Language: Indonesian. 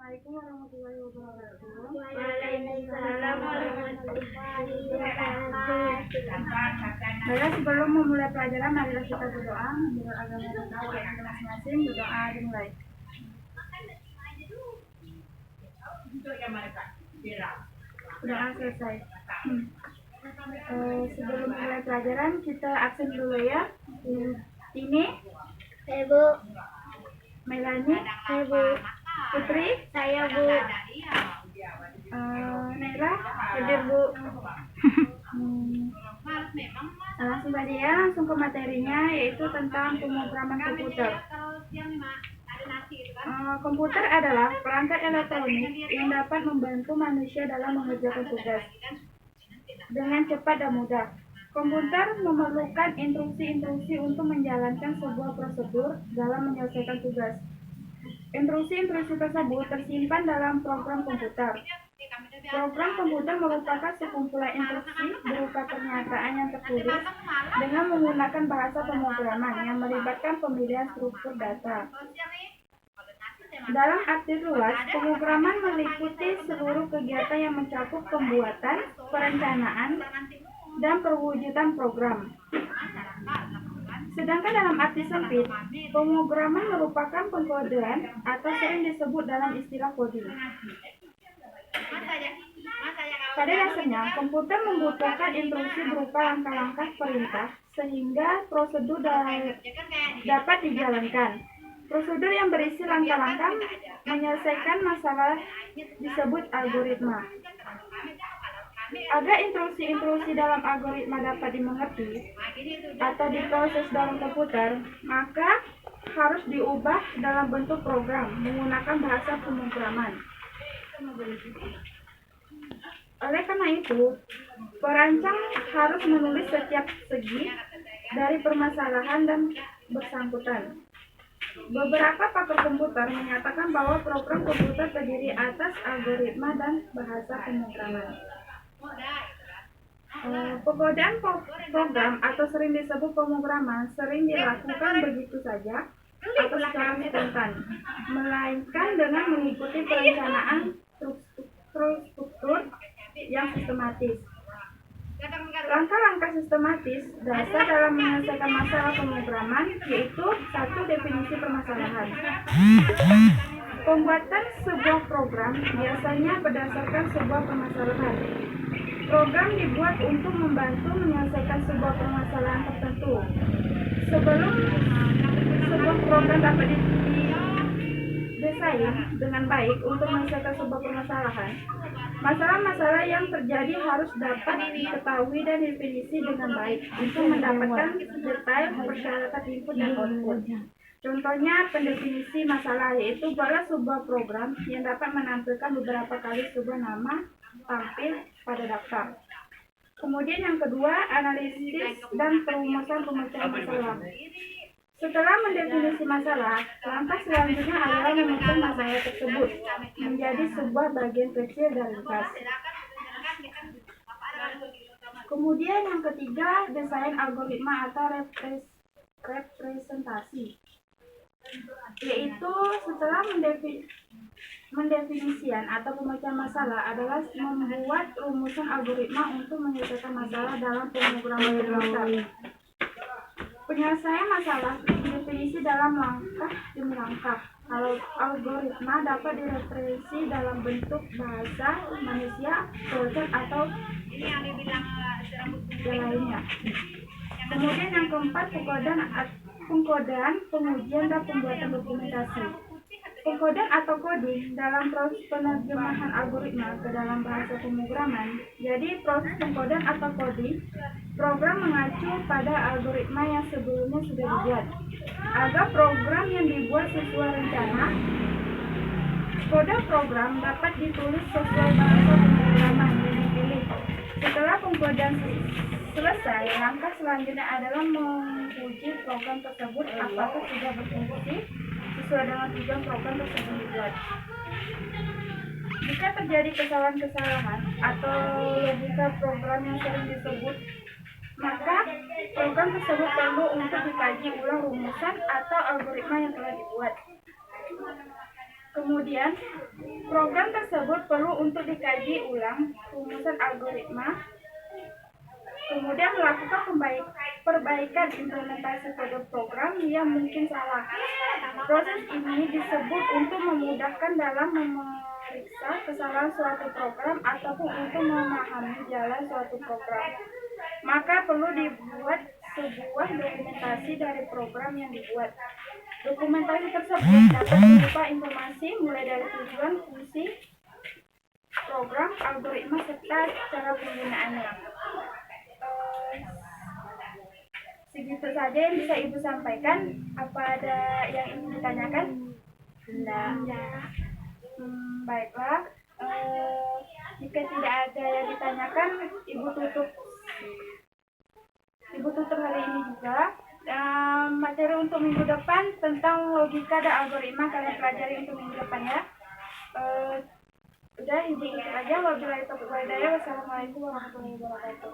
Assalamualaikum warahmatullahi wabarakatuh. Waalaikumsalam warahmatullahi wabarakatuh. Baiklah, sebelum memulai pelajaran, marilah kita berdoa menurut agama kita masing-masing. Berdoa dimulai. Doa selesai. Sebelum mulai pelajaran, kita absen dulu ya. Ini Ibu, Melani, Ibu, Putri, saya Bu. Naila, Hadir Bu. langsung saja ya, langsung ke materinya, yaitu tentang pemrograman komputer. Komputer adalah perangkat elektronik yang dapat membantu manusia dalam mengerjakan tugas dengan cepat dan mudah. Komputer memerlukan instruksi-instruksi untuk menjalankan sebuah prosedur dalam menyelesaikan tugas. Instruksi-instruksi tersebut tersimpan dalam program komputer. Program komputer merupakan sekumpulan instruksi berupa pernyataan yang tertulis dengan menggunakan bahasa pemrograman yang melibatkan pemilihan struktur data. Dalam arti luas, pemrograman meliputi seluruh kegiatan yang mencakup pembuatan, perencanaan, dan perwujudan program. Sedangkan dalam arti sempit, pemrograman merupakan pengkodean atau sering disebut dalam istilah coding. Pada dasarnya, komputer membutuhkan instruksi berupa langkah-langkah perintah sehingga prosedur dapat dijalankan. Prosedur yang berisi langkah-langkah menyelesaikan masalah disebut algoritma. Agar instruksi-instruksi dalam algoritma dapat dimengerti atau diproses dalam komputer, maka harus diubah dalam bentuk program menggunakan bahasa pemrograman. Oleh karena itu, perancang harus menulis setiap segi dari permasalahan dan bersangkutan. Beberapa pakar komputer menyatakan bahwa program komputer terdiri atas algoritma dan bahasa pemrograman. Pengkodean program atau sering disebut pemrograman sering dilakukan begitu saja atau secara spontan, melainkan dengan mengikuti perencanaan struktur yang sistematis. Langkah-langkah sistematis dasar dalam menyelesaikan masalah pemrograman yaitu: 1. Definisi permasalahan. Pembuatan sebuah program biasanya berdasarkan sebuah permasalahan. Program dibuat untuk membantu menyelesaikan sebuah permasalahan tertentu. Sebelum sebuah program dapat didesain dengan baik untuk menyelesaikan sebuah permasalahan, masalah-masalah yang terjadi harus dapat diketahui dan definisi dengan baik untuk mendapatkan detail persyaratan input dan output. Contohnya pendefinisi masalah yaitu pada sebuah program yang dapat menampilkan beberapa kali sebuah nama tampil pada daftar. Kemudian yang kedua, analisis dan perumusan pemecahan masalah. Setelah mendefinisi masalah, langkah selanjutnya adalah memecah masalah tersebut menjadi sebuah bagian kecil dan ringkas. Kemudian yang ketiga, desain algoritma atau representasi, yaitu setelah mendefinisian atau pemecahan masalah adalah membuat rumusan algoritma untuk menyelesaikan masalah dalam pemrograman komputer. Penyelesaian masalah didefinisi dalam langkah demi langkah. Algoritma dapat direpresentasi dalam bentuk bahasa manusia, program atau yang lainnya. Kemudian yang keempat, pengkodean, pengujian dan pembuatan dokumentasi. Pengkodean atau coding dalam proses penerjemahan algoritma ke dalam bahasa pemrograman. Jadi proses pengkodean atau coding program mengacu pada algoritma yang sebelumnya sudah dibuat. Agar program yang dibuat sesuai rencana, kode program dapat ditulis sesuai bahasa pemrograman yang dipilih. Setelah pengkodean selesai, langkah selanjutnya adalah menguji program tersebut apakah sudah berfungsi sesuai dengan tujuan program tersebut dibuat. Jika terjadi kesalahan-kesalahan atau logika program yang sering disebut, maka program tersebut perlu untuk dikaji ulang rumusan atau algoritma yang telah dibuat. Kemudian, program tersebut perlu untuk dikaji ulang rumusan algoritma, kemudian melakukan perbaikan implementasi kode program yang mungkin salah. Proses ini disebut untuk memudahkan dalam memeriksa kesalahan suatu program ataupun untuk memahami jalan suatu program. Maka perlu dibuat sebuah dokumentasi dari program yang dibuat. Dokumentasi tersebut dapat berupa informasi mulai dari tujuan, fungsi, program, algoritma, serta cara penggunaannya. Segitu saja yang bisa Ibu sampaikan. Apa ada yang ingin ditanyakan? Tidak. Baiklah. Jika tidak ada yang ditanyakan, Ibu tutup hari ini juga. Materi untuk minggu depan tentang logika dan algoritma kalian pelajari untuk minggu depan ya. Udah Ibu tutup aja. Wabillahi taufiq wal hidayah. Wassalamualaikum warahmatullahi wabarakatuh.